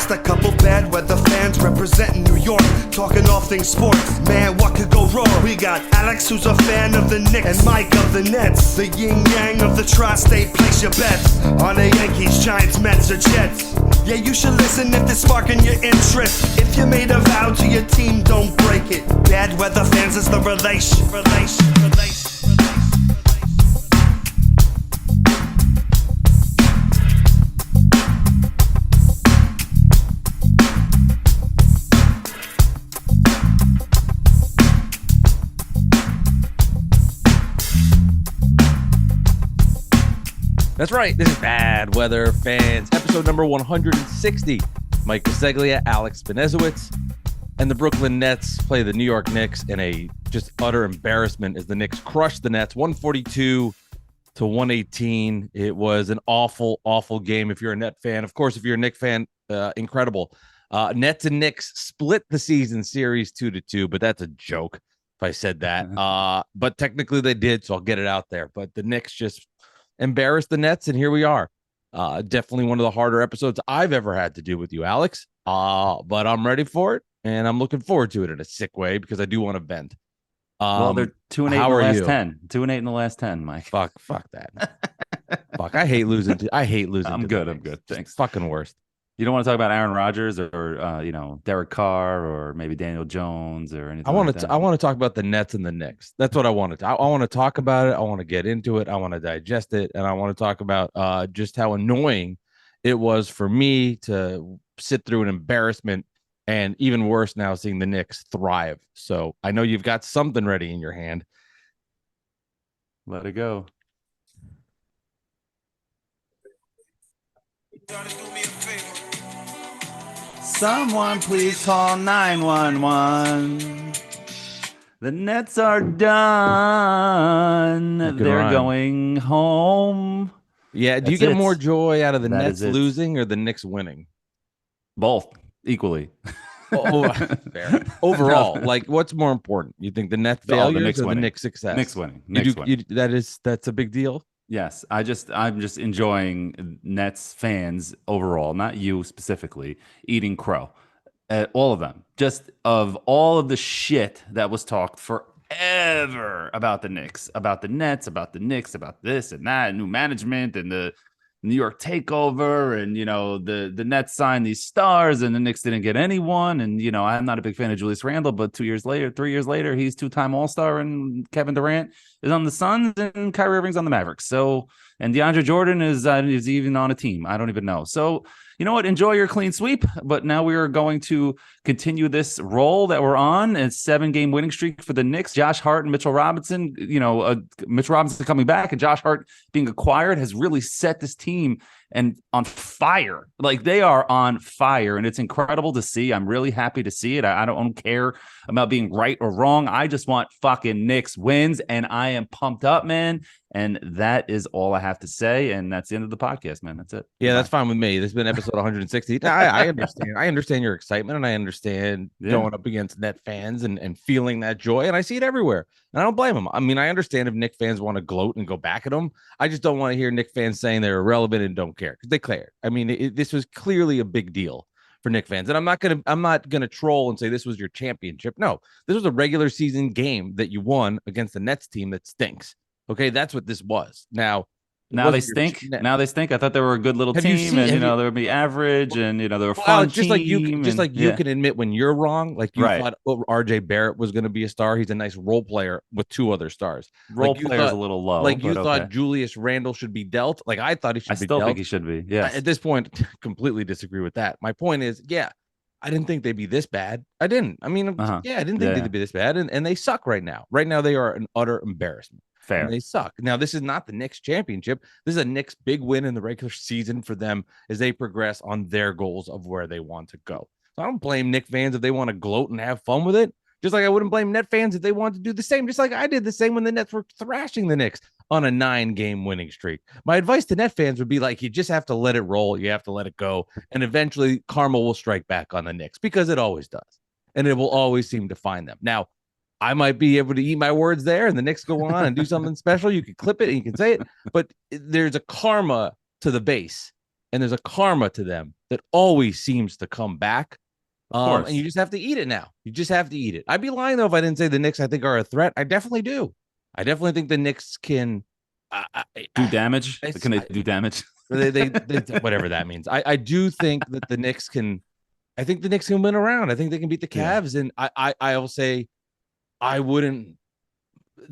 Just a couple bad weather fans representing New York, talking all things sports. Man, what could go wrong? We got Alex, who's a fan of the Knicks, and Mike of the Nets. The yin-yang of the tri-state, place your bets on the Yankees, Giants, Mets, or Jets. Yeah, you should listen if they're sparking your interest. If you made a vow to your team, don't break it. Bad weather fans is the relation. That's right. This is Bad Weather Fans, episode number 160. Mike Biseglia, Alex Benezowitz, and the Brooklyn Nets play the New York Knicks in a just utter embarrassment as the Knicks crushed the Nets 142-118. It was an awful, awful game if you're a Net fan. Of course, if you're a Knicks fan, incredible. Nets and Knicks split the season series 2-2, but that's a joke if I said that. But technically they did, so I'll get it out there. But the Knicks just embarrassed the Nets, and here we are. Definitely one of the harder episodes I've ever had to do with you, Alex. But I'm ready for it, and I'm looking forward to it in a sick way because I do want to vent. Well, they're 2-8 in the last 10. 2-8 in the last 10, Mike. Fuck that. Fuck, I hate losing. I'm good. Thanks. Fucking worst. You don't want to talk about Aaron Rodgers or Derek Carr or maybe Daniel Jones or anything. I want to talk about the Nets and the Knicks. That's what I wanted to. I want to talk about it. I want to get into it. I want to digest it, and I want to talk about just how annoying it was for me to sit through an embarrassment, and even worse now, seeing the Knicks thrive. So I know you've got something ready in your hand. Let it go. Someone please call 911. The Nets are done. They're going home. Yeah. Do you get more joy out of the Nets losing or the Knicks winning? Both equally. Fair. Overall, like, what's more important? You think the Nets failures or the Knicks success? Knicks winning. That's a big deal. Yes, I'm just enjoying Nets fans overall, not you specifically, eating crow. All of them. Just of all of the shit that was talked forever about the Knicks, about the Nets, about the Knicks, about this and that, new management and the New York takeover, and the Nets signed these stars and the Knicks didn't get anyone. And I'm not a big fan of Julius Randle, but 3 years later, he's two-time All-Star, and Kevin Durant is on the Suns and Kyrie Irving's on the Mavericks. So, and DeAndre Jordan is even on a team. I don't even know. So, you know what? Enjoy your clean sweep. But now we are going to continue this roll that we're on. It's 7-game winning streak for the Knicks. Josh Hart and Mitchell Robinson, Mitchell Robinson coming back and Josh Hart being acquired has really set this team and on fire. Like, they are on fire, and it's incredible to see. I'm really happy to see it. I don't care about being right or wrong. I just want fucking Knicks wins, and I am pumped up, man. And that is all I have to say. And that's the end of the podcast, man. That's it. Yeah, that's fine with me. This has been episode 160. I understand. I understand your excitement, and I understand going up against Net fans and feeling that joy. And I see it everywhere. And I don't blame them. I mean, I understand if Knicks fans want to gloat and go back at them. I just don't want to hear Knicks fans saying they're irrelevant and don't care, because they care. I mean, this was clearly a big deal for Knicks fans. And I'm not gonna troll and say this was your championship. No, this was a regular season game that you won against the Nets team that stinks. Okay, that's what this was. Now they stink. Now they stink. I thought they were a good little team, and they would be average, and they were fun. Just like you can admit when you're wrong. Like, you thought RJ Barrett was going to be a star. He's a nice role player with 2 other stars. Role player's a little low. Like, you thought Julius Randle should be dealt. Like, I thought he should be dealt. I still think he should be. Yeah. At this point, completely disagree with that. My point is, I didn't think they'd be this bad. I didn't. I mean, I didn't think they'd be this bad, and they suck right now. Right now, they are an utter embarrassment. Fair. And they suck. Now, this is not the Knicks championship. This is a Knicks big win in the regular season for them as they progress on their goals of where they want to go. So I don't blame Knicks fans if they want to gloat and have fun with it. Just like I wouldn't blame Net fans if they want to do the same. Just like I did the same when the Nets were thrashing the Knicks on a 9-game winning streak. My advice to Net fans would be like, you just have to let it roll. You have to let it go. And eventually karma will strike back on the Knicks, because it always does. And it will always seem to find them. Now, I might be able to eat my words there and the Knicks go on and do something special. You can clip it and you can say it, but there's a karma to the base. and there's a karma to them that always seems to come back. And you just have to eat it now. You just have to eat it. I'd be lying though if I didn't say the Knicks I think are a threat. I definitely do. I definitely think the Knicks can do damage. Can they do damage? They whatever that means. I do think that the Knicks can. I think the Knicks can win around. I think they can beat the Cavs, and I will say, I wouldn't.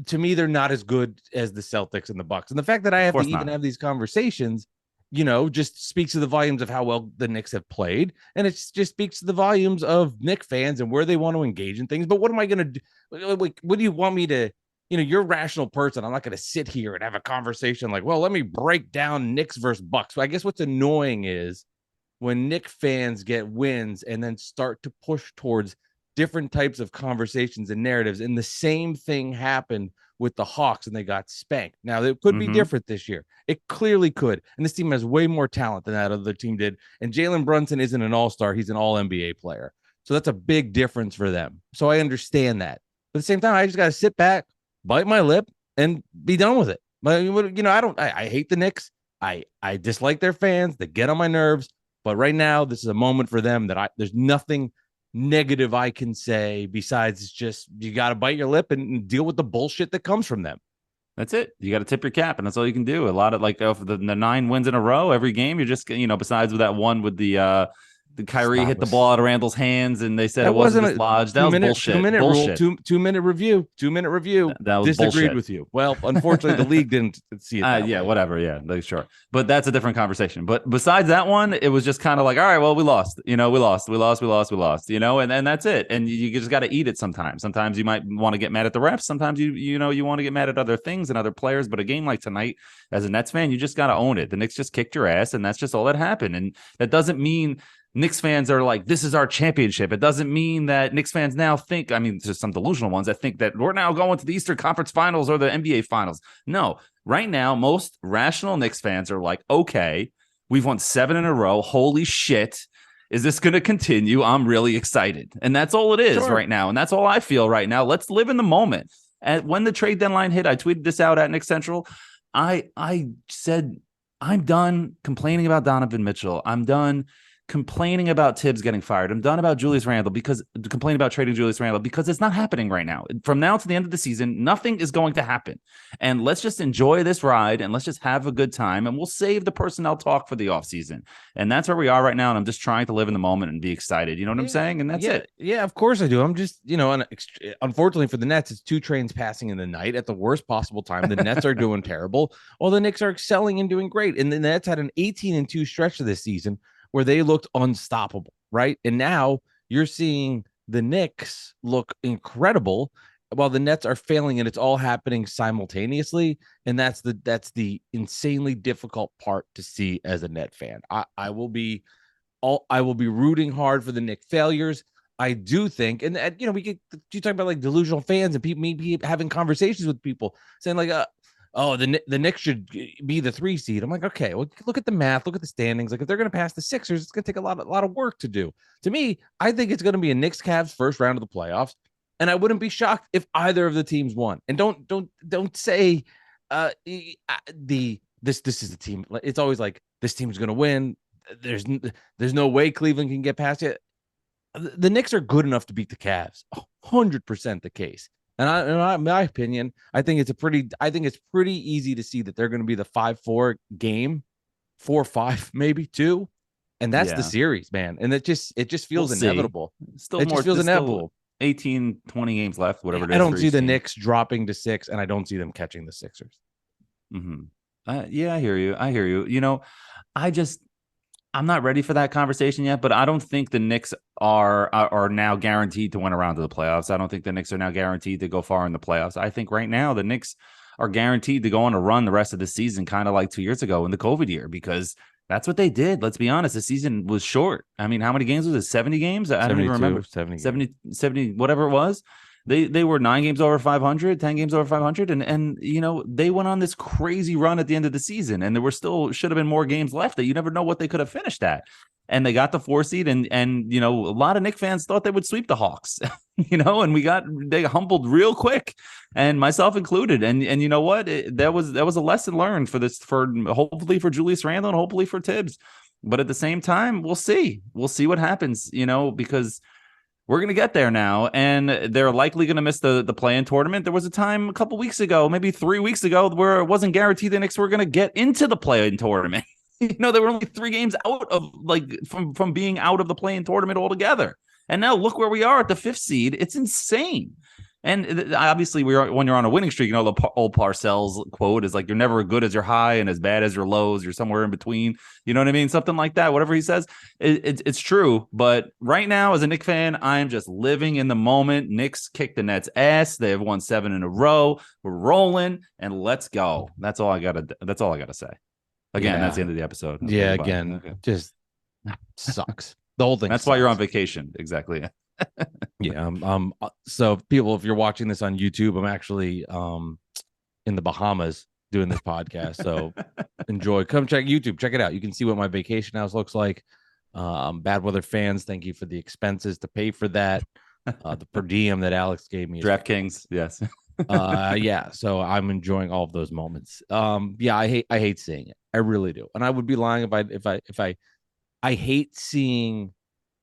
To me, they're not as good as the Celtics and the Bucks, and the fact that I have to even have these conversations, just speaks to the volumes of how well the Knicks have played, and it just speaks to the volumes of Knicks fans and where they want to engage in things. But what am I going to do? What do you want me to? You're a rational person. I'm not going to sit here and have a conversation like, well, let me break down Knicks versus Bucks. I guess what's annoying is when Knicks fans get wins and then start to push towards different types of conversations and narratives. And the same thing happened with the Hawks and they got spanked. Now, it could be different this year. It clearly could. And this team has way more talent than that other team did. And Jalen Brunson isn't an all-star. He's an all-NBA player. So that's a big difference for them. So I understand that. But at the same time, I just got to sit back, bite my lip, and be done with it. I hate the Knicks. I dislike their fans. They get on my nerves. But right now, this is a moment for them that there's nothing negative I can say besides it's just you got to bite your lip and deal with the bullshit that comes from them. That's it. You got to tip your cap, and that's all you can do. A lot of the 9 wins in a row every game. You're just besides with that one with the Kyrie hit the ball out of Randall's hands, and they said it wasn't dislodged. That was bullshit. 2-minute bullshit. Rule, 2-minute review. 2-minute review. That was disagreed bullshit. With you. Well, unfortunately, the league didn't see it. Yeah, whatever. Yeah, sure. But that's a different conversation. But besides that one, it was just kind of like, all right, well, we lost. We lost. And that's it. And you just got to eat it sometimes. Sometimes you might want to get mad at the refs. Sometimes you want to get mad at other things and other players. But a game like tonight, as a Nets fan, you just got to own it. The Knicks just kicked your ass, and that's just all that happened. And that doesn't mean Knicks fans are like, this is our championship. It doesn't mean that Knicks fans now think, there's some delusional ones that think that we're now going to the Eastern Conference Finals or the NBA Finals. No, right now, most rational Knicks fans are like, okay, we've won 7 in a row. Holy shit. Is this going to continue? I'm really excited. And that's all it is right now. And that's all I feel right now. Let's live in the moment. And when the trade deadline hit, I tweeted this out at Knicks Central. I said, I'm done complaining about Donovan Mitchell. I'm done complaining about Tibbs getting fired. I'm done about Julius Randle complaining about trading Julius Randle because it's not happening right now. From now to the end of the season, nothing is going to happen. And let's just enjoy this ride and let's just have a good time. And we'll save the personnel talk for the offseason. And that's where we are right now. And I'm just trying to live in the moment and be excited. You know what I'm saying? And that's it. Yeah, of course I do. I'm just, unfortunately for the Nets, it's 2 trains passing in the night at the worst possible time. The Nets are doing terrible, while the Knicks are excelling and doing great. And the Nets had an 18-2 stretch of this season where they looked unstoppable, right? And now you're seeing the Knicks look incredible while the Nets are failing, and it's all happening simultaneously. And that's the insanely difficult part to see as a Net fan. I will be rooting hard for the Knicks failures. I do think, and you talk about like delusional fans and people maybe having conversations with people saying like, the Knicks should be the 3 seed. I'm like, okay, well, look at the math, look at the standings. Like, if they're going to pass the Sixers, it's going to take a lot of work to do. To me, I think it's going to be a Knicks Cavs first round of the playoffs, and I wouldn't be shocked if either of the teams won. And don't say this is the team. It's always like this team's going to win. There's no way Cleveland can get past it. The Knicks are good enough to beat the Cavs. 100% the case. And in my opinion, I think it's pretty easy to see that they're going to be the 5-4 game, 4-5 maybe 2, and that's the series, man. And it just feels inevitable. Feels inevitable. 18, 20 games left, whatever it is. I don't see the Knicks dropping to 6, and I don't see them catching the Sixers. Yeah, I hear you. I'm not ready for that conversation yet, but I don't think the Knicks are now guaranteed to win a round of the playoffs. I don't think the Knicks are now guaranteed to go far in the playoffs. I think right now the Knicks are guaranteed to go on a run the rest of the season, kind of like 2 years ago in the COVID year, because that's what they did. Let's be honest. The season was short. I mean, how many games was it? 70 games? I don't even remember. 70, whatever it was. They were 9 games over 500, 10 games over 500. And they went on this crazy run at the end of the season, and there should have been more games left that you never know what they could have finished at. And they got the 4 seed, and a lot of Knicks fans thought they would sweep the Hawks, and they humbled real quick, and myself included. And you know what? That was a lesson learned for hopefully for Julius Randle and hopefully for Tibbs. But at the same time, we'll see. We'll see what happens, because we're going to get there now, and they're likely going to miss the play-in tournament. There was a time a couple weeks ago, maybe 3 weeks ago, where it wasn't guaranteed the Knicks were going to get into the play-in tournament. They were only 3 games out of from being out of the play-in tournament altogether. And now look where we are at the 5th seed. It's insane. And obviously, when you're on a winning streak, the old Parcells quote is like, you're never as good as your high and as bad as your lows. You're somewhere in between. You know what I mean? Something like that. Whatever he says, it's true. But right now, as a Knicks fan, I'm just living in the moment. Knicks kicked the Nets' ass. They have won 7 in a row. We're rolling, and let's go. That's all I gotta say. Again, that's the end of the episode. Yeah, again, just sucks. The whole thing. That's sucks. why you're on vacation. Exactly. Yeah. So people, if you're watching this on YouTube, I'm actually in the Bahamas doing this podcast. So enjoy. Come check YouTube. Check it out. You can see what my vacation house looks like. Bad Weather fans, thank you for the expenses to pay for that. The per diem that Alex gave me. DraftKings, yes. Yeah. So I'm enjoying all of those moments. Yeah, I hate seeing it. I really do. And I would be lying if I hate seeing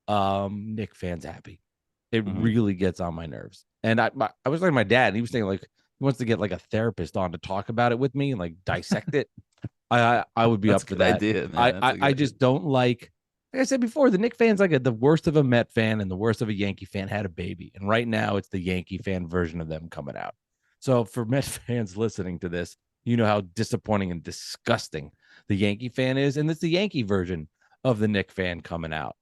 Knicks fans happy. It really gets on my nerves. And I was like my dad, and he was saying like he wants to get like a therapist on to talk about it with me and like dissect it. I would be up for that. Idea, I just don't like I said before, the Knicks fans like the worst of a Met fan and the worst of a Yankee fan had a baby. And right now it's the Yankee fan version of them coming out. So for Met fans listening to this, you know how disappointing and disgusting the Yankee fan is. And it's the Yankee version of the Knicks fan coming out.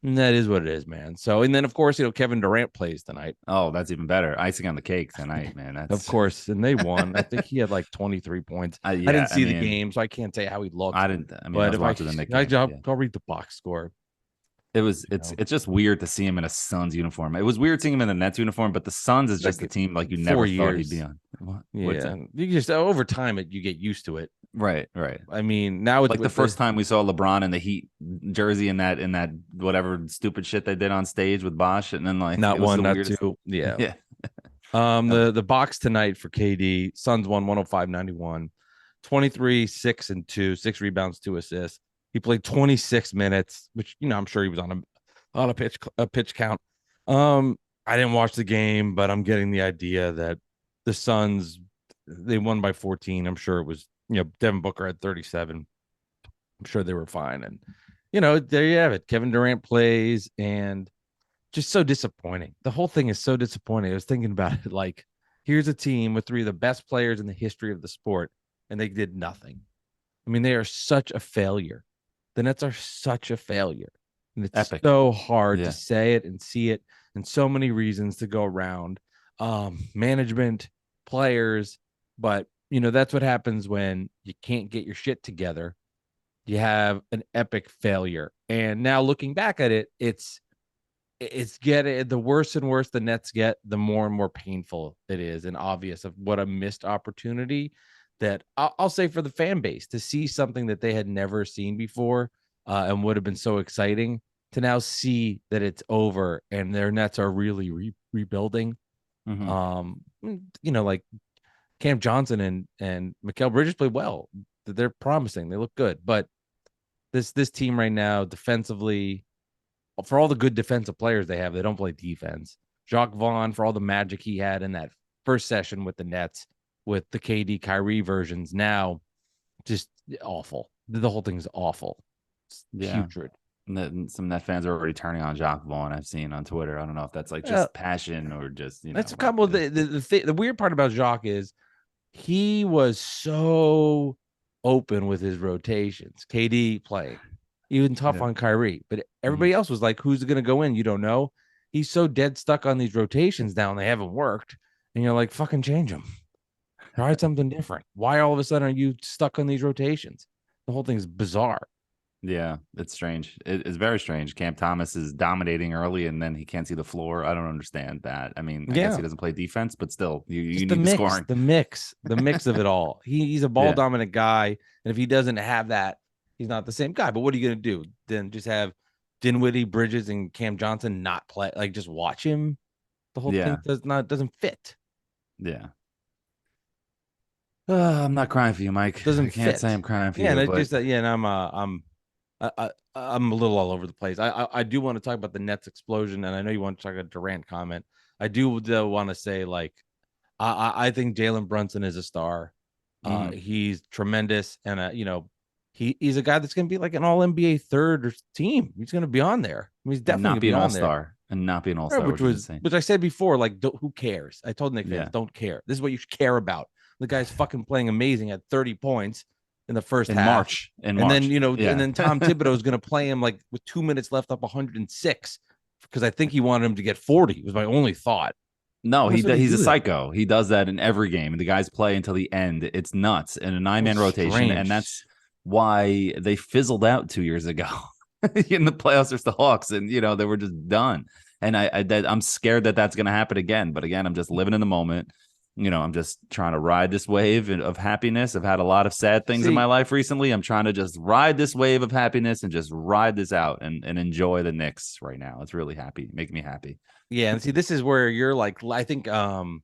And that is what it is, man. So, and then of course, Kevin Durant plays tonight. Oh, that's even better. Icing on the cake tonight, man. That's... Of course, and they won. I think he had like 23 points. I didn't see the game, so I can't tell you how he looked. I was watching the Knicks game. I'll read the box score. It's just weird to see him in a Suns uniform. It was weird seeing him in a Nets uniform, but the Suns is just a team like you never thought he'd be on. Yeah, you just over time you get used to it. Right. I mean, now it's like the first time we saw LeBron in the Heat jersey in that whatever stupid shit they did on stage with Bosch, and then like not one, not two. Yeah. The box tonight for KD, Suns won 105-91, 23, 6 and 2, 6 rebounds, 2 assists. He played 26 minutes, which I'm sure he was on a pitch count. I didn't watch the game, but I'm getting the idea that the Suns, they won by 14. I'm sure it was Devin Booker had 37. I'm sure they were fine. And, there you have it. Kevin Durant plays, and just so disappointing. The whole thing is so disappointing. I was thinking about it like, here's a team with 3 of the best players in the history of the sport, and they did nothing. I mean, they are such a failure. The Nets are such a failure. And it's epic. So hard to say it and see it, and so many reasons to go around. Management, players, but that's what happens when you can't get your shit together. You have an epic failure. And now looking back at it, it's getting the worse and worse the Nets get, the more and more painful it is and obvious of what a missed opportunity that I'll say for the fan base to see something that they had never seen before and would have been so exciting to now see that it's over and their Nets are really rebuilding. Like Cam Johnson and Mikal Bridges played well. They're promising. They look good. But this team right now, defensively, for all the good defensive players they have, they don't play defense. Jacques Vaughn, for all the magic he had in that first session with the Nets, with the KD Kyrie versions, now just awful. The whole thing's awful. It's putrid. Some Net fans are already turning on Jacques Vaughn. I've seen on Twitter. I don't know if that's like just passion or just That's a couple of the weird part about Jacques is he was so open with his rotations. KD playing, even tough on Kyrie, but everybody else was like, "Who's going to go in? You don't know." He's so dead stuck on these rotations now, and they haven't worked. And you're like, "Fucking change them. Try something different. Why all of a sudden are you stuck on these rotations?" The whole thing is bizarre. Yeah, it's strange. It's very strange. Cam Thomas is dominating early, and then he can't see the floor. I don't understand that. I mean, I guess he doesn't play defense, but still, you need the scoring. The mix of it all. He's a ball dominant guy, and if he doesn't have that, he's not the same guy. But what are you going to do? Then just have Dinwiddie, Bridges, and Cam Johnson not play? Like just watch him? The whole thing doesn't fit. Yeah. I'm not crying for you, Mike. Can't say I'm crying for you. And it's just that, and I'm I'm a little all over the place. I do want to talk about the Nets explosion, and I know you want to talk about Durant comment. I do though want to say, like, I think Jalen Brunson is a star. He's tremendous, and he's a guy that's going to be like an All NBA third team. He's going to be on there. I mean, he's And definitely not going to be be an on there. all-star. And not be an Right, all-star, which I said before, like, who cares? I told Nick fans, don't care. This is what you should care about. The guy's fucking playing amazing at 30 points in the first half. In and March. then, and then Tom Thibodeau is going to play him like with 2 minutes left up 106 because I think he wanted him to get 40 was my only thought. No, he's a psycho. He does that in every game. And the guys play until the end. It's nuts in a 9-man rotation. Strange. And that's why they fizzled out 2 years ago in the playoffs versus the Hawks. And, they were just done. And I'm scared that that's going to happen again. But again, I'm just living in the moment. I'm just trying to ride this wave of happiness. I've had a lot of sad things in my life recently. I'm trying to just ride this wave of happiness and just ride this out and enjoy the Knicks right now. It's really making me happy. Yeah, and see, this is where you're like, I think when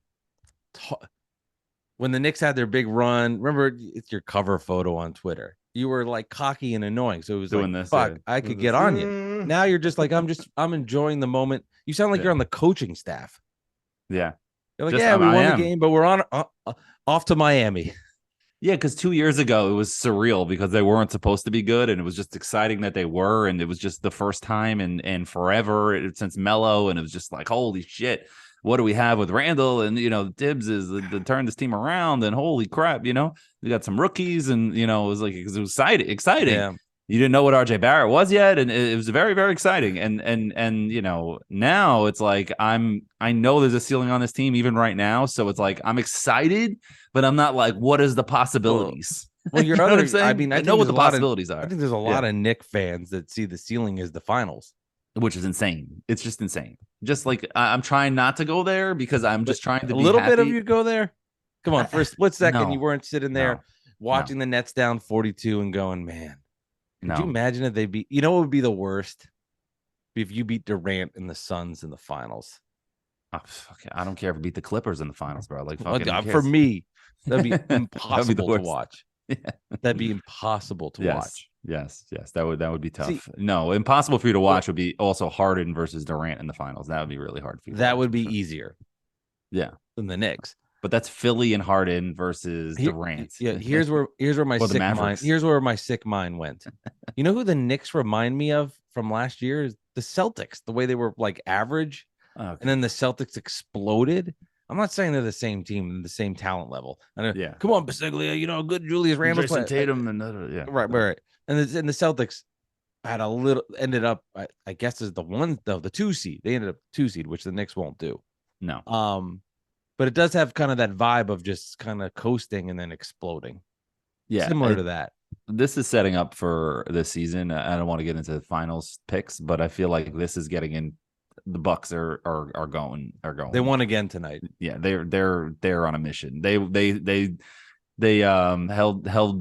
the Knicks had their big run, remember it's your cover photo on Twitter. You were like cocky and annoying, so it was doing like, this, fuck, I could get on you. Now you're just like, I'm enjoying the moment. You sound like you're on the coaching staff. Yeah, you're like, we won the game, but we're on off to Miami. Yeah, because 2 years ago it was surreal because they weren't supposed to be good, and it was just exciting that they were, and it was just the first time and forever since Melo, and it was just like, holy shit, what do we have with Randall? And Tibbs is to turn this team around, and holy crap, we got some rookies, and it was like it was exciting. Yeah. You didn't know what RJ Barrett was yet, and it was very, very exciting. And now it's like I know there's a ceiling on this team even right now, so it's like I'm excited, but I'm not like, what is the possibilities? Well, you know what I'm saying? I mean, I know what the possibilities are. I think there's a lot of Knicks fans that see the ceiling as the finals, which is insane. It's just insane. Just like I'm trying not to go there because I'm just trying to be a little happy. bit of you go there. Come on, for a split second, you weren't sitting there watching the Nets down 42 and going, man. Could you imagine if they beat? You know what would be the worst? If you beat Durant and the Suns in the finals. Oh, I don't care if we beat the Clippers in the finals, bro. Like, for me, that'd be impossible to watch. Yeah. That'd be impossible to watch. Yes, that would be tough. See, no, impossible for you to watch would be also Harden versus Durant in the finals. That would be really hard for you. That would be easier. Yeah, than the Knicks. But that's Philly and Harden versus Durant. Yeah, here's where my sick mind went. You know who the Knicks remind me of from last year is the Celtics. The way they were like average, and then the Celtics exploded. I'm not saying they're the same team, the same talent level. Come on, Biseglia. Good Julius Randle, Jason Tatum, and right. And the Celtics had ended up, I guess, as the 2 seed. They ended up 2 seed, which the Knicks won't do. No. But it does have kind of that vibe of just kind of coasting and then exploding. Yeah. Similar to that. This is setting up for this season. I don't want to get into the finals picks, but I feel like this is getting in. The Bucks are going. They won again tonight. Yeah, they're on a mission. They held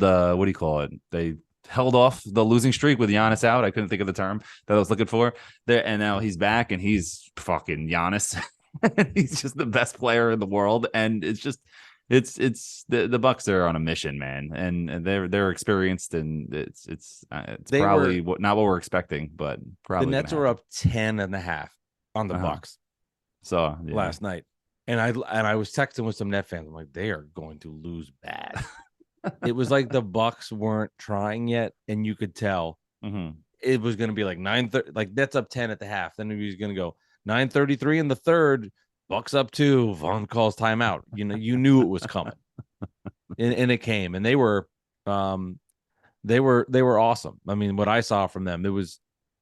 what do you call it? They held off the losing streak with Giannis out. I couldn't think of the term that I was looking for there, and now he's back and he's fucking Giannis. He's just the best player in the world, and it's the Bucks are on a mission, man, and they're experienced, and it's probably not what we're expecting, but probably the Nets were up 10.5 on the Bucks. So last night, and I was texting with some Net fans. I'm like, they are going to lose bad. It was like the Bucks weren't trying yet, and you could tell it was going to be like 9:30. Like Nets up 10 at the half, then he was going to go 9:33 in the third. Bucks up 2. Vaughn calls timeout. You knew it was coming, and it came. And they were awesome. I mean, what I saw from them, there was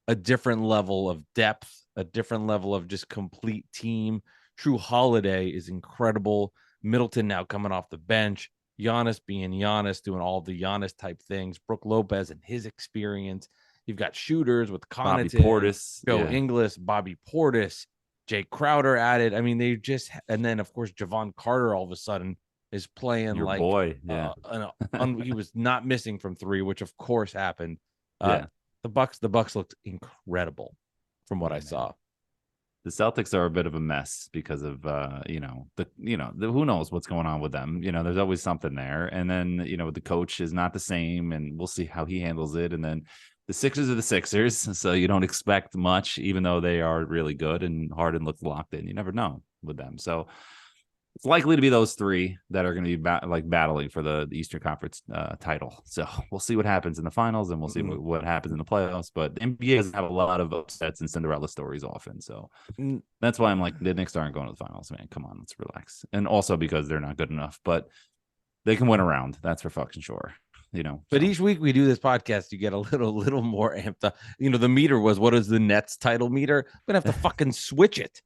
a different level of depth, a different level of just complete team. True Holiday is incredible. Middleton now coming off the bench. Giannis being Giannis, doing all the Giannis type things. Brook Lopez and his experience. You've got shooters with Connaughton, Portis, Joe Ingles, Bobby Portis, Jay Crowder added. I mean, and then of course Javon Carter all of a sudden is playing your like boy. Yeah, he was not missing from 3, which of course happened. The Bucks looked incredible from what I saw. The Celtics are a bit of a mess because of who knows what's going on with them. There's always something there, and then the coach is not the same, and we'll see how he handles it. And then The Sixers are the Sixers, so you don't expect much, even though they are really good and Harden looks locked in. You never know with them. So it's likely to be those three that are going to be battling for the Eastern Conference title. So we'll see what happens in the finals, and we'll see what happens in the playoffs. But the NBA doesn't have a lot of upsets and Cinderella stories often. So that's why I'm like, the Knicks aren't going to the finals, man. Come on, let's relax. And also because they're not good enough, but they can win a round. That's for fucking sure. But each week we do this podcast, you get a little more amped up. The meter was, what is the Nets title meter? I'm gonna have to fucking switch it.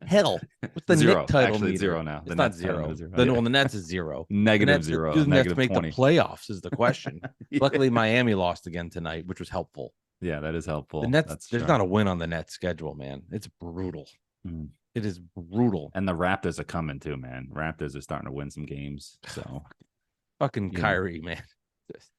Hell, what's the zero. Knicks title Actually, meter? it's zero now. It's not zero. Well, the Nets is zero. Negative zero. Do the Nets negative make 20. the playoffs is the question. Luckily, Miami lost again tonight, which was helpful. Yeah, that is helpful. The Nets, there's not a win on the Nets schedule, man. It's brutal. It is brutal. And the Raptors are coming too, man. Raptors are starting to win some games. So fucking Kyrie, man.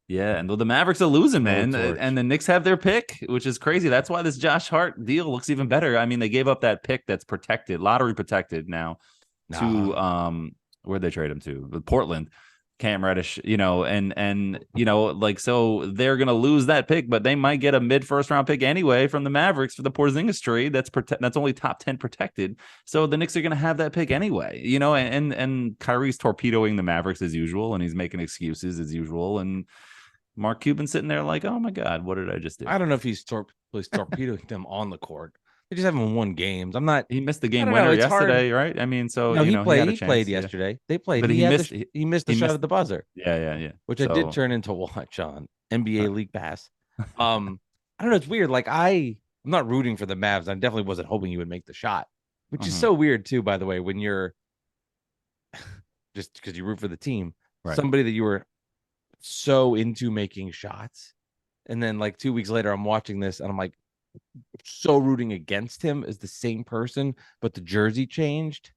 Yeah, and the Mavericks are losing, man, and the Knicks have their pick, which is crazy. That's why this Josh Hart deal looks even better. I mean, they gave up that pick that's protected, lottery protected now, to where'd they trade him to? Portland, Cam Reddish, and so they're gonna lose that pick, but they might get a mid-first round pick anyway from the Mavericks for the Porzingis trade. That's only top 10 protected. So the Knicks are gonna have that pick anyway, and Kyrie's torpedoing the Mavericks as usual, and he's making excuses as usual, and Mark Cuban sitting there like, oh my God, what did I just do? I don't know if he's torpedoing them on the court. They just haven't won games. He missed the game winner yesterday, right? I mean, so he played yesterday. They played, but he missed the shot at the buzzer. Yeah. Which I did turn into watch on NBA League Pass. I don't know. It's weird. Like I'm not rooting for the Mavs. I definitely wasn't hoping you would make the shot, which is so weird too. By the way, when you're just because you root for the team, somebody that you were so into making shots, and then like 2 weeks later I'm watching this and I'm like so rooting against him as the same person, but the jersey changed.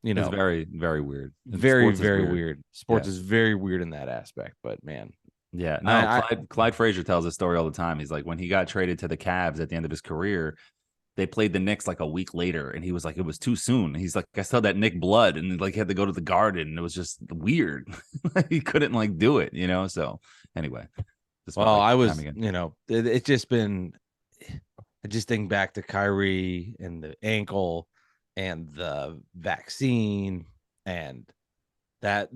It's very, very weird. Very weird. Sports is very weird in that aspect, but man. Yeah. No, Clyde Frazier tells a story all the time. He's like, when he got traded to the Cavs at the end of his career, they played the Knicks like a week later, and he was like, it was too soon. He's like, I saw that Knick blood, and like he had to go to the Garden, and it was just weird. He couldn't like do it, So anyway, I was, it's just been. I just think back to Kyrie and the ankle, and the vaccine, and that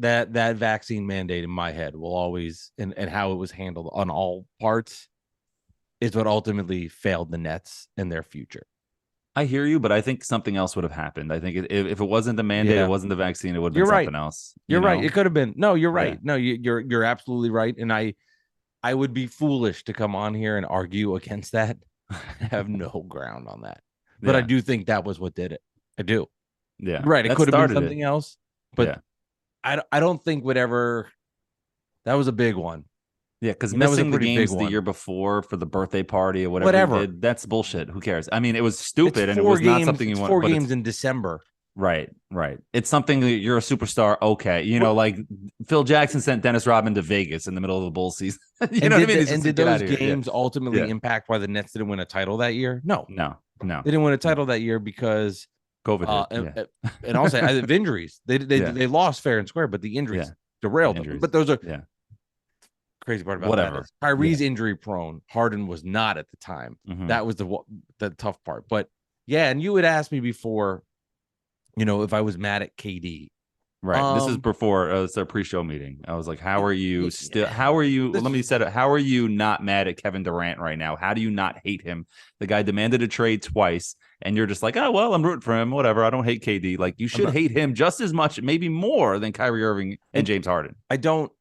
vaccine mandate in my head will always and how it was handled on all parts is what ultimately failed the Nets and their future. I hear you, but I think something else would have happened. I think if it wasn't the mandate, it wasn't the vaccine, it would have been something else. You're right. It could have been. No, you're right. No, you're absolutely right. And I would be foolish to come on here and argue against that. I have no ground on that. But I do think that was what did it. I do. Yeah. Right. It could have been something else. But I don't think whatever. That was a big one. Yeah, because missing the games the year before for the birthday party or whatever he did, that's bullshit. Who cares? I mean, it was stupid, and it was not something you want. 4 games in December. Right. It's something that you're a superstar. Okay, like Phil Jackson sent Dennis Rodman to Vegas in the middle of the Bull season. You know what I mean? And did those games ultimately impact why the Nets didn't win a title that year? No. They didn't win a title that year because COVID. And also of injuries. They lost fair and square, but the injuries derailed them. But those are crazy part about that is Kyrie's injury prone. Harden was not at the time. That was the tough part. But and you had asked me before, if I was mad at KD. Right. This is before it's a pre-show meeting. I was like, how are you still? How are you? Let me set it. How are you not mad at Kevin Durant right now? How do you not hate him? The guy demanded a trade twice, and you're just like, oh well, I'm rooting for him. Whatever. I don't hate KD. Like you should hate him just as much, maybe more than Kyrie Irving and James Harden. I don't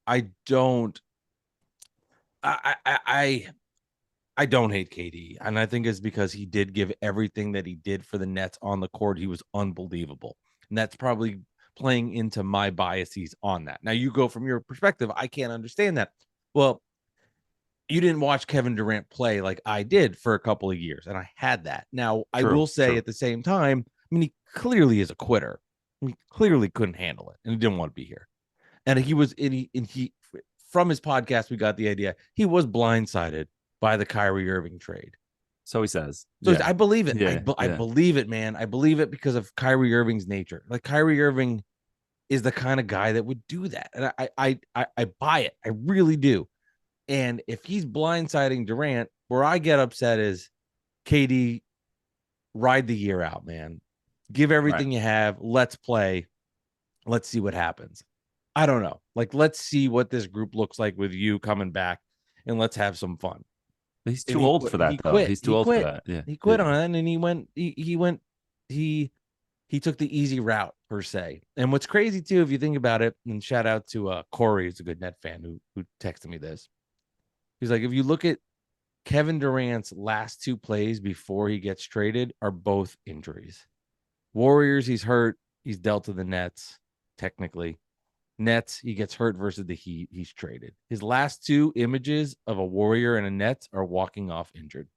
hate KD, and I think it's because he did give everything that he did for the Nets on the court. He was unbelievable, and that's probably playing into my biases on that. Now, you go from your perspective, I can't understand that. Well, you didn't watch Kevin Durant play like I did for a couple of years, and I had that. Now, I will say at the same time, I mean, he clearly is a quitter. He clearly couldn't handle it, and he didn't want to be here. And he from his podcast, we got the idea he was blindsided by the Kyrie Irving trade. So he says. So I believe it. I believe it, man. I believe it because of Kyrie Irving's nature. Like Kyrie Irving is the kind of guy that would do that. And I buy it. I really do. And if he's blindsiding Durant, where I get upset is KD, ride the year out, man. Give everything you have. Let's play. Let's see what happens. I don't know. Like, let's see what this group looks like with you coming back, and let's have some fun. He's too old for that, though. He's too old for that. Yeah, he quit on it, and he took the easy route per se. And what's crazy too, if you think about it, and shout out to Corey, who's a good Net fan who texted me this. He's like, if you look at Kevin Durant's last 2 plays before he gets traded are both injuries. Warriors, he's hurt. He's dealt to the Nets, technically. Nets, he gets hurt versus the Heat. He's traded. His last 2 images of a Warrior and a Nets are walking off injured.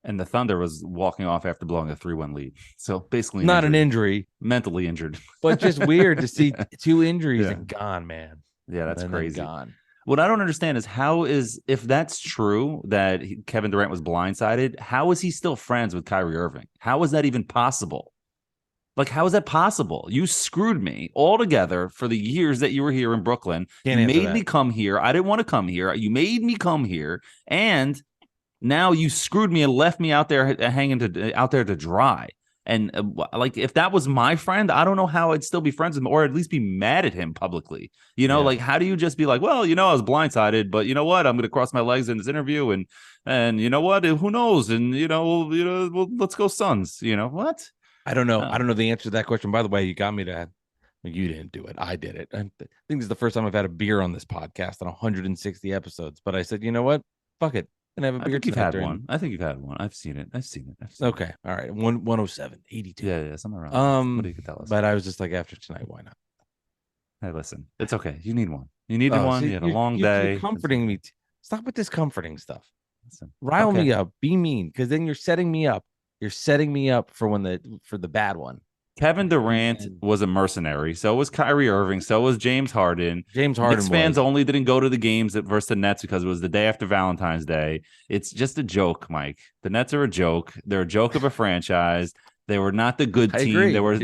And the Thunder was walking off after blowing a 3-1 lead. So basically not an injury. Mentally injured. But just weird to see 2 injuries and gone, man. Yeah, that's crazy. Gone. What I don't understand is if that's true that Kevin Durant was blindsided, how is he still friends with Kyrie Irving? How is that even possible? Like, how is that possible? You screwed me altogether for the years that you were here in Brooklyn. You made me come here. I didn't want to come here. You made me come here. And now you screwed me and left me out there out there to dry. And like, if that was my friend, I don't know how I'd still be friends with him or at least be mad at him publicly. Like, how do you just be like, well, I was blindsided, but you know what? I'm going to cross my legs in this interview and you know what? Who knows? And, well, let's go Suns. What? I don't know. I don't know the answer to that question. By the way, you got me to. You didn't do it. I did it. I think this is the first time I've had a beer on this podcast on 160 episodes. But I said, you know what? Fuck it. And have a beer. You've had one. I think you've had one. I've seen it. Okay. All right. 107, 82. Yeah, something around. What do you can tell us? But I was just like, after tonight, why not? Hey, listen, it's okay. You need one. You need one. You had a long day. You're comforting me. Stop with this comforting stuff. Rile me up. Be mean, because then you're setting me up. You're setting me up for the bad one. Kevin Durant was a mercenary. So was Kyrie Irving. So was James Harden. Knicks fans only didn't go to the games versus the Nets because it was the day after Valentine's Day. It's just a joke, Mike. The Nets are a joke. They're a joke of a franchise. They were not the good team. They were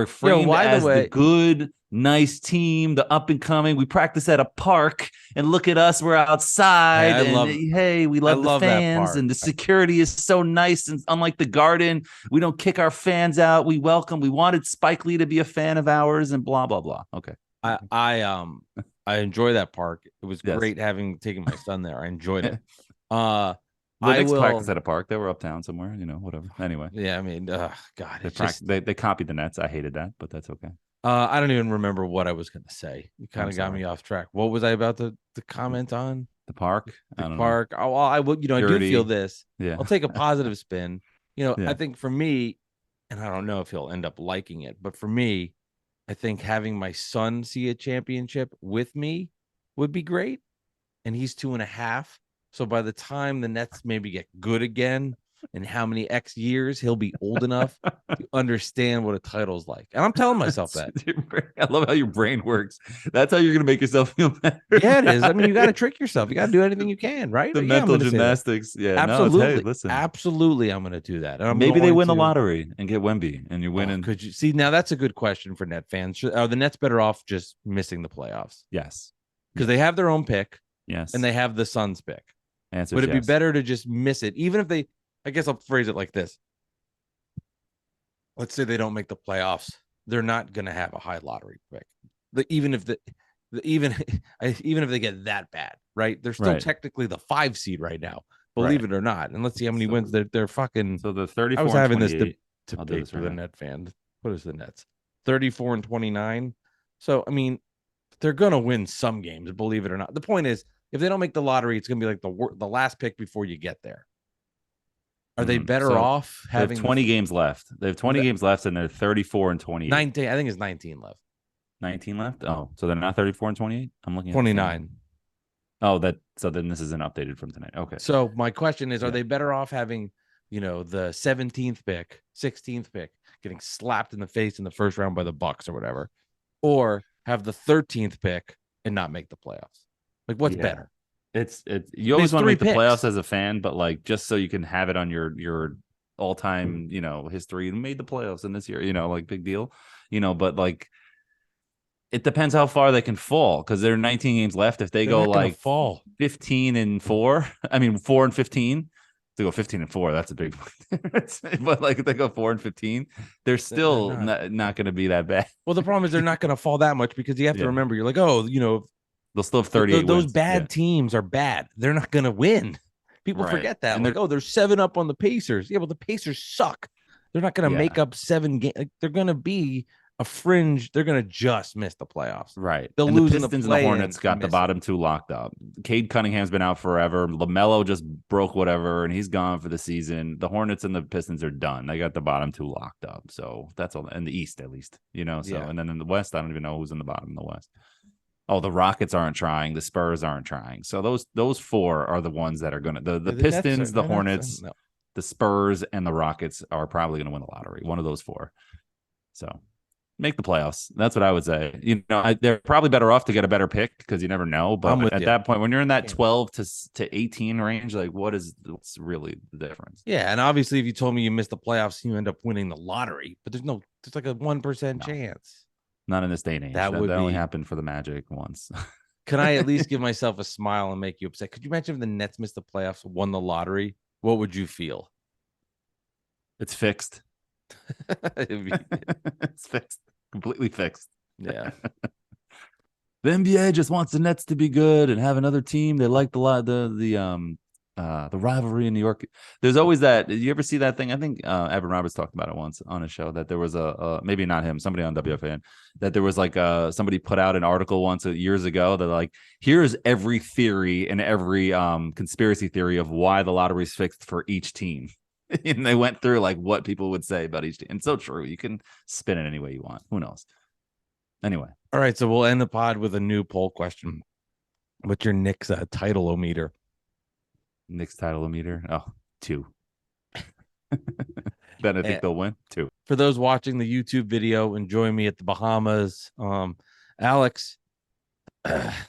framed as the good, nice team, the up and coming. We practice at a park, and look at us. We're outside. We love the fans, and the security is so nice. And unlike the Garden, we don't kick our fans out. We welcome. We wanted Spike Lee to be a fan of ours, and blah blah blah. Okay, I enjoy that park. It was great having taken my son there. I enjoyed it. The Knicks practice at a park. They were uptown somewhere, whatever. Anyway. Yeah, I mean, God. They copied the Nets. I hated that, but that's okay. I don't even remember what I was going to say. You kind of got me off track. What was I about to comment on? The park? The park. Know. Oh, I would, I do feel this. Yeah. I'll take a positive spin. I think for me, and I don't know if he'll end up liking it, but for me, I think having my son see a championship with me would be great. And he's 2.5. So by the time the Nets maybe get good again, and how many X years he'll be old enough to understand what a title's like. And I'm telling myself that. I love how your brain works. That's how you're going to make yourself feel better. Yeah, it is. I mean, you got to trick yourself. You got to do anything you can, right? The mental gymnastics. Yeah, absolutely. Hey, listen. Absolutely, I'm going to do that. And maybe they win the lottery and get Wemby, and you win. Could you see? Now that's a good question for Net fans. Are the Nets better off just missing the playoffs? Yes, because they have their own pick. Yes, and they have the Suns pick. Would it be better to just miss it, even if they? I guess I'll phrase it like this. Let's say they don't make the playoffs. They're not going to have a high lottery pick. Even if they get that bad, right? They're still technically the 5 seed right now, believe it or not. And let's see how many wins they're fucking. So the 34. I was having this debate for the Net fan. What is the Nets? 34 and 29. So I mean, they're going to win some games, believe it or not. The point is, if they don't make the lottery, it's going to be like the last pick before you get there. Are they better off having 20 games left? They have 20 games left, and they're 34 and 28. 19. I think it's 19 left. 19 left? Oh, so they're not 34 and 28? I'm looking at 29. Oh, so then this isn't updated from tonight. Okay. So my question is, are they better off having, the 17th pick, 16th pick, getting slapped in the face in the first round by the Bucks or whatever, or have the 13th pick and not make the playoffs? Like, what's better? It's you always want to make the playoffs as a fan, but like just so you can have it on your all-time history and made the playoffs in this year, like big deal, but like It depends how far they can fall because there are 19 games left. If they They're go not gonna like fall. 15-4, I mean 4-15. To go 15-4, that's a big difference. But like if they go 4-15, they're still not going to be that bad. Well, the problem is they're not going to fall that much because you have to remember, you're like, oh, they'll still have 38 those wins. bad teams are bad. They're not going to win. People forget that. And like, they're 7 up on the Pacers. Yeah, well, the Pacers suck. They're not going to make up 7 games. Like, they're going to be a fringe. They're going to just miss the playoffs. Right. They'll and lose the Pistons in the and the Hornets got the bottom 2 locked up. Cade Cunningham's been out forever. LaMelo just broke whatever, and he's gone for the season. The Hornets and the Pistons are done. They got the bottom 2 locked up. So that's all in the East, at least. So and then in the West, I don't even know who's in the bottom in the West. Oh, the Rockets aren't trying. The Spurs aren't trying. So those 4 are the ones that are going to the Pistons, the Hornets, the Spurs, and the Rockets are probably going to win the lottery. One of those 4. So make the playoffs. That's what I would say. They're probably better off to get a better pick because you never know. But at that point, when you're in that 12 to 18 range, like what's really the difference? Yeah, and obviously, if you told me you missed the playoffs, you end up winning the lottery. But there's like a 1% chance. Not in this day and age. That only happened for the Magic once. Can I at least give myself a smile and make you upset? Could you imagine if the Nets missed the playoffs, won the lottery? What would you feel? It's fixed. It's fixed. Completely fixed. Yeah. The NBA just wants the Nets to be good and have another team. They like the rivalry in New York. There's always that. Did you ever see that thing? I think Evan Roberts talked about it once on a show that there was maybe not him, somebody on WFAN, that there was like somebody put out an article once years ago that like, here's every theory and every conspiracy theory of why the lottery is fixed for each team. And they went through like what people would say about each team. And so true. You can spin it any way you want. Who knows? Anyway. All right. So we'll end the pod with a new poll question. What's your Knicks title-o-meter? Knicks title-o-meter? Oh, 2. Then I think they'll win 2. For those watching the YouTube video, enjoy me at the Bahamas. Alex,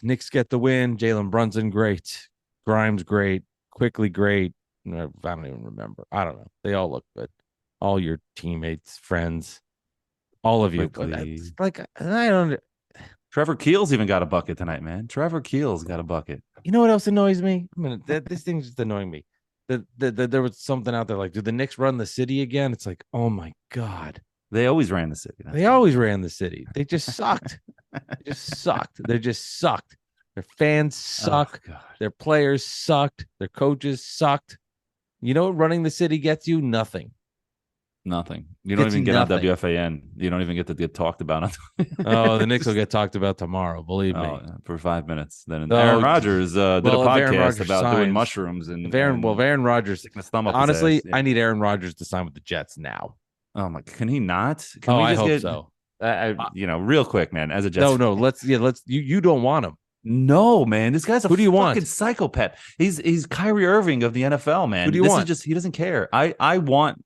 Knicks get the win. Jalen Brunson, great. Grimes, great. Quickly, great. I don't even remember. I don't know. They all look good. All your teammates, friends, all of you. But like, I don't. Trevor Keels even got a bucket tonight, man. Trevor Keels got a bucket. You know what else annoys me? I mean, this thing's just annoying me. There was something out there like, do the Knicks run the city again? It's like, oh my God. They always ran the city. They always ran the city. They just sucked. They just sucked. They just sucked. Their fans suck. Oh, their players sucked. Their coaches sucked. You know what running the city gets you? Nothing. Nothing. You don't even get on WFAN. You don't even get to get talked about. Oh, the Knicks will get talked about tomorrow. Believe me. For 5 minutes. Then Aaron Rodgers did a podcast about doing mushrooms and Aaron Rodgers. Honestly, I need Aaron Rodgers to sign with the Jets now. Oh my! Can he not? Can I hope so. Real quick, man. As a Jets, no. Let's. You don't want him. No, man. This guy's a Who do you fucking want? Psychopath. He's Kyrie Irving of the NFL, man. Who do you want? He doesn't care. I want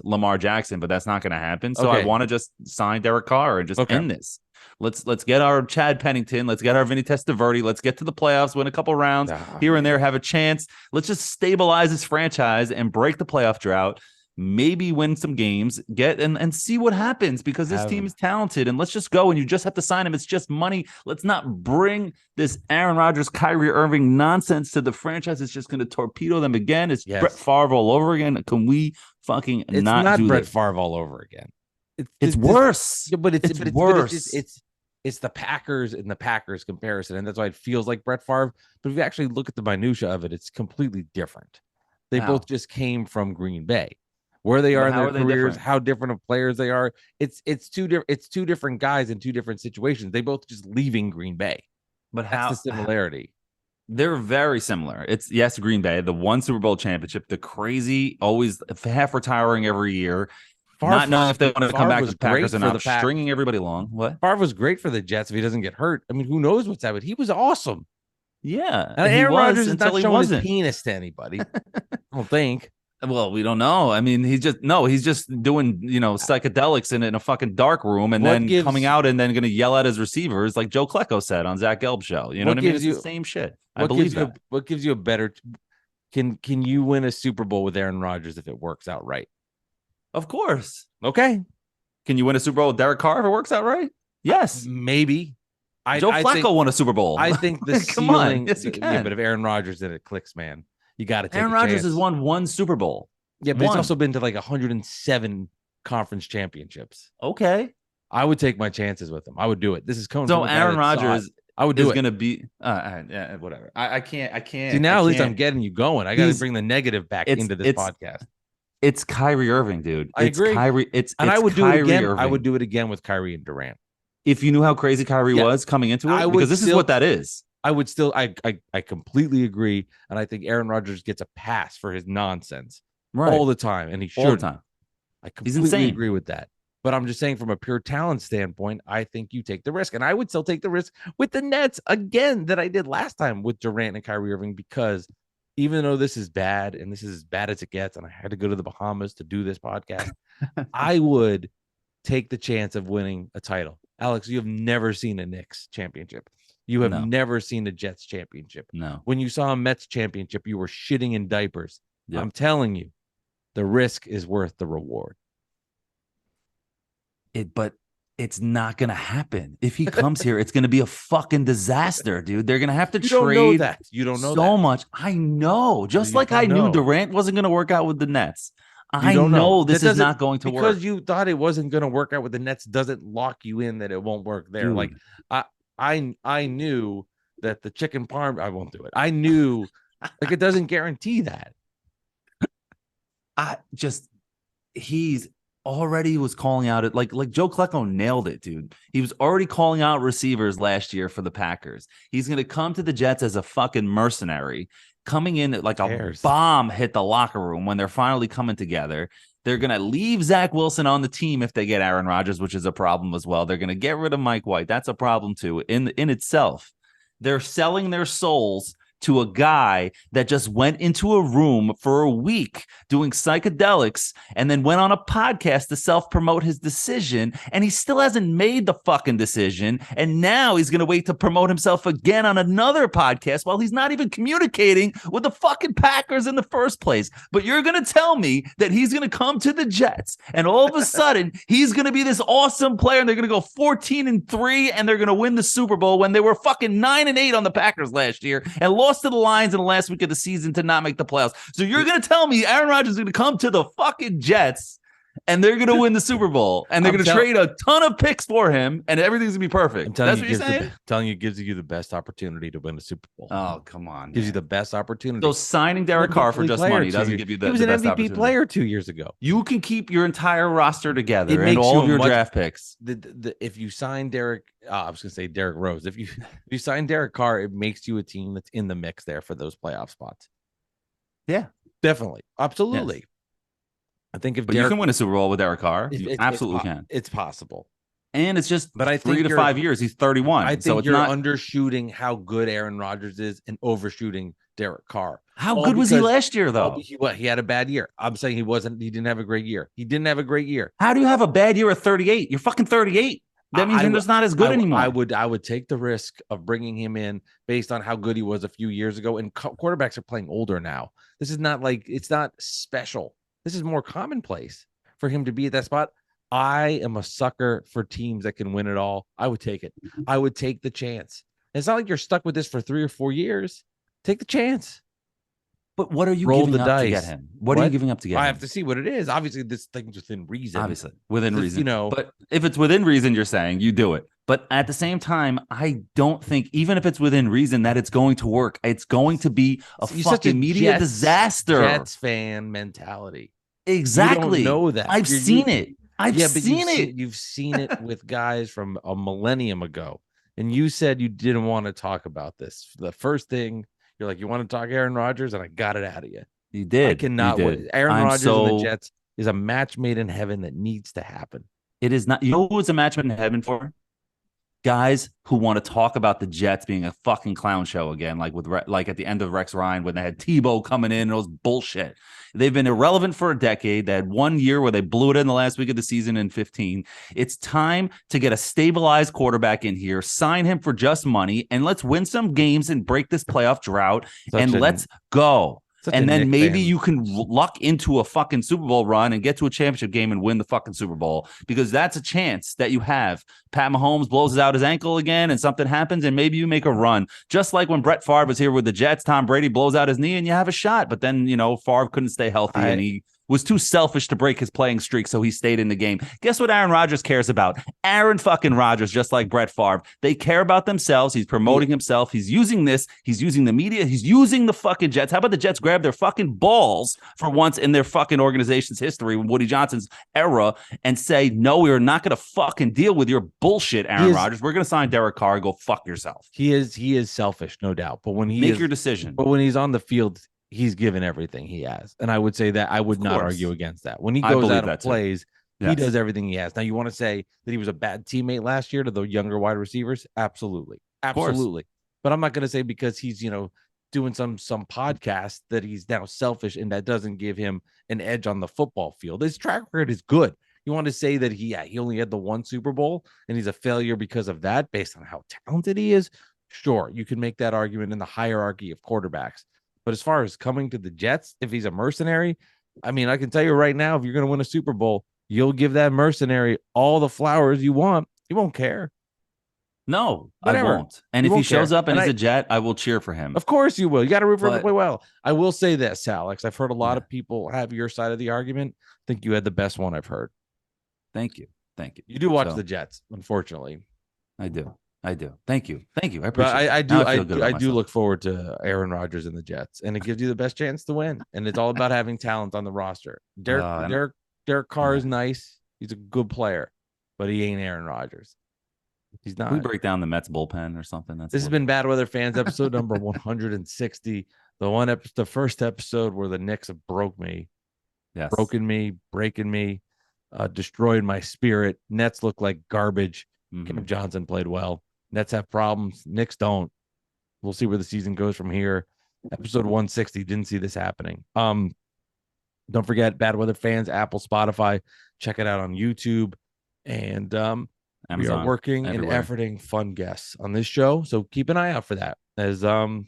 Lamar Jackson, but that's not going to happen. So I want to just sign Derek Carr and just end this. Let's get our Chad Pennington. Let's get our Vinny Testaverde. Let's get to the playoffs, win a couple rounds here and there, have a chance. Let's just stabilize this franchise and break the playoff drought. Maybe win some games, get and see what happens because this team is talented. And let's just go. And you just have to sign him. It's just money. Let's not bring this Aaron Rodgers, Kyrie Irving nonsense to the franchise. It's just going to torpedo them again. It's Brett Favre all over again. Can we fucking it's not Brett Favre all over again? It's worse. But it's worse. It's the Packers and the Packers comparison, and that's why it feels like Brett Favre. But if you actually look at the minutia of it, it's completely different. They both just came from Green Bay. Where they are in their careers, how different of players they are. It's two different guys in two different situations. They both just leaving Green Bay. But that's the similarity. They're very similar. It's Green Bay, the one Super Bowl championship, the crazy, always half retiring every year, not knowing if they want to come back to the Packers or not, stringing everybody along. What? Favre was great for the Jets if he doesn't get hurt. I mean, who knows what's happened? He was awesome. Yeah, and Aaron Rodgers is not showing his penis to anybody. I don't think. Well, we don't know. I mean, he's just doing, psychedelics in a fucking dark room and then coming out and then going to yell at his receivers like Joe Klecko said on Zach Gelb's show. You know what I mean? It's the same shit. I believe that. What gives you a better can you win a Super Bowl with Aaron Rodgers if it works out right? Of course. Okay. Can you win a Super Bowl with Derek Carr if it works out right? Yes. Maybe. Joe Flacco won a Super Bowl. I think the Come on. ceiling. Yes, you can. Yeah, but if Aaron Rodgers did it, clicks, man. You got to take Aaron a Rodgers chance. has won one Super Bowl. Yeah, but he's also been to like 107 conference championships. Okay. I would take my chances with him. I would do it. This is coming So from Aaron Rodgers I would do is going to be whatever. I can't. See, now at least I'm getting you going. I got to bring the negative back into this podcast. It's Kyrie Irving, dude. I agree. I would do it again. Irving. I would do it again with Kyrie and Durant. If you knew how crazy Kyrie was coming into it, because this is what that is. I would still. I completely agree, and I think Aaron Rodgers gets a pass for his nonsense all the time, and he should. All the time. I completely agree with that. But I'm just saying, from a pure talent standpoint, I think you take the risk. And I would still take the risk with the Nets again that I did last time with Durant and Kyrie Irving, because even though this is bad and this is as bad as it gets, and I had to go to the Bahamas to do this podcast, I would take the chance of winning a title. Alex, you have never seen a Knicks championship. You have never seen a Jets championship. No. When you saw a Mets championship, you were shitting in diapers. Yep. I'm telling you, the risk is worth the reward. But it's not going to happen. If he comes here, it's going to be a fucking disaster, dude. They're going to have to trade You don't know so much. I know. Just like I knew Durant wasn't going to work out with the Nets. I know this is not going to work. Because you thought it wasn't going to work out with the Nets doesn't lock you in that it won't work there. Dude. Like I knew that the chicken parm, I won't do it. I knew like it doesn't guarantee that. He's already was calling out it like Joe Flacco nailed it, dude. He was already calling out receivers last year for the Packers. He's going to come to the Jets as a fucking mercenary, coming in like a bomb hit the locker room when they're finally coming together. They're going to leave Zach Wilson on the team if they get Aaron Rodgers, which is a problem as well. They're going to get rid of Mike White. That's a problem too in itself. They're selling their souls to a guy that just went into a room for a week doing psychedelics and then went on a podcast to self-promote his decision, and he still hasn't made the fucking decision, and now he's going to wait to promote himself again on another podcast while he's not even communicating with the fucking Packers in the first place. But you're going to tell me that he's going to come to the Jets and all of a sudden he's going to be this awesome player and they're going to go 14-3 and they're going to win the Super Bowl when they were fucking 9-8 on the Packers last year and lost to the Lions in the last week of the season to not make the playoffs. So you're going to tell me Aaron Rodgers is going to come to the fucking Jets and they're going to win the Super Bowl and they're going to trade a ton of picks for him and everything's going to be perfect. That's what you're saying? Telling you, it gives you the best opportunity to win a Super Bowl. Oh, come on. Gives you the best opportunity. So signing Derek Carr for just money doesn't give you the best opportunity. He was an MVP player 2 years ago. You can keep your entire roster together and all of your draft picks. If you sign Derek, I was going to say Derek Rose. If you sign Derek Carr, it makes you a team that's in the mix there for those playoff spots. Yeah, definitely. Absolutely. Yes. I think you can win a Super Bowl with Derek Carr. You absolutely can. It's possible. And it's just 3 to 5 years. He's 31. I think you're undershooting how good Aaron Rodgers is and overshooting Derek Carr. How good was he last year, though? He had a bad year. I'm saying he didn't have a great year. He didn't have a great year. How do you have a bad year at 38? You're fucking 38. That means you're just not as good anymore. I would take the risk of bringing him in based on how good he was a few years ago. And quarterbacks are playing older now. This is not like, it's not special. This is more commonplace for him to be at that spot. I am a sucker for teams that can win it all. I would take it. I would take the chance. It's not like you're stuck with this for 3 or 4 years. Take the chance. But what are you giving up to get him? What are you giving up to get him? I have to see what it is. Obviously, this thing's within reason. Obviously, within reason. But if it's within reason, you're saying you do it. But at the same time, I don't think, even if it's within reason, that it's going to work. It's going to be a fucking media disaster. Jets fan mentality. Exactly. You don't know that. I've seen it. I've seen it. You've seen it with guys from a millennium ago. And you said you didn't want to talk about this. The first thing, you're like, you want to talk Aaron Rodgers? And I got it out of you. You did. I cannot wait. Aaron Rodgers and the Jets is a match made in heaven that needs to happen. It is not. You know who it's a match made in heaven for? Guys who want to talk about the Jets being a fucking clown show again, like at the end of Rex Ryan when they had Tebow coming in and it was bullshit. They've been irrelevant for a decade. They had 1 year where they blew it in the last week of the season in 15. It's time to get a stabilized quarterback in here, sign him for just money, and let's win some games and break this playoff drought. Let's go. Such a and then Knicks maybe fan. you can luck into a fucking Super Bowl run and get to a championship game and win the fucking Super Bowl, because that's a chance that you have. Pat Mahomes blows out his ankle again and something happens and maybe you make a run. Just like when Brett Favre was here with the Jets, Tom Brady blows out his knee and you have a shot. But then, Favre couldn't stay healthy and he was too selfish to break his playing streak, so he stayed in the game. Guess what Aaron Rodgers cares about? Aaron fucking Rodgers, just like Brett Favre. They care about themselves. He's promoting himself. He's using this. He's using the media. He's using the fucking Jets. How about the Jets grab their fucking balls for once in their fucking organization's history, Woody Johnson's era, and say, no, we are not going to fucking deal with your bullshit, Aaron Rodgers. We're going to sign Derek Carr. Go fuck yourself. He is selfish, no doubt. But when Make your decision. But when he's on the field, he's given everything he has. And I would say that I would not argue against that. When he goes out and plays, he does everything he has. Now, you want to say that he was a bad teammate last year to the younger wide receivers? Absolutely. Absolutely. But I'm not going to say because he's, doing some podcast that he's now selfish and that doesn't give him an edge on the football field. His track record is good. You want to say that he only had the one Super Bowl and he's a failure because of that based on how talented he is? Sure, you can make that argument in the hierarchy of quarterbacks. But as far as coming to the Jets, if he's a mercenary, I mean, I can tell you right now, if you're going to win a Super Bowl, you'll give that mercenary all the flowers you want. He won't care. No, Whatever. I won't. And if he shows up and he's a Jet, I will cheer for him. Of course you will. You got to root for him to play well. I will say this, Alex. I've heard a lot of people have your side of the argument. I think you had the best one I've heard. Thank you. You do watch the Jets, unfortunately. I do. Thank you. I appreciate it. I do look forward to Aaron Rodgers and the Jets, and it gives you the best chance to win. And it's all about having talent on the roster. Derek Carr is nice. He's a good player, but he ain't Aaron Rodgers. He's not. Can we break down the Mets bullpen or something? This has been Bad Weather Fans, episode number 160. The first episode where the Knicks have broken me, breaking me, destroyed my spirit. Nets look like garbage. Cam Johnson played well. Nets have problems. Knicks don't. We'll see where the season goes from here. Episode 160. Didn't see this happening. Don't forget, Bad Weather Fans, Apple, Spotify. Check it out on YouTube. And Amazon, we are working everywhere. And efforting fun guests on this show. So keep an eye out for that. As might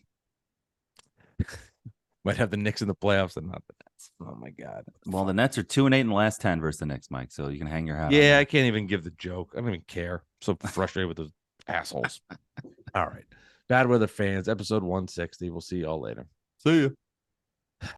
have the Knicks in the playoffs and not the Nets. Oh my God. Well, the Nets are 2-8 in the last 10 versus the Knicks, Mike. So you can hang your hat. Yeah, I can't even give the joke. I don't even care. I'm so frustrated with those assholes. All right. Bad Weather Fans, episode 160. We'll see you all later. See you.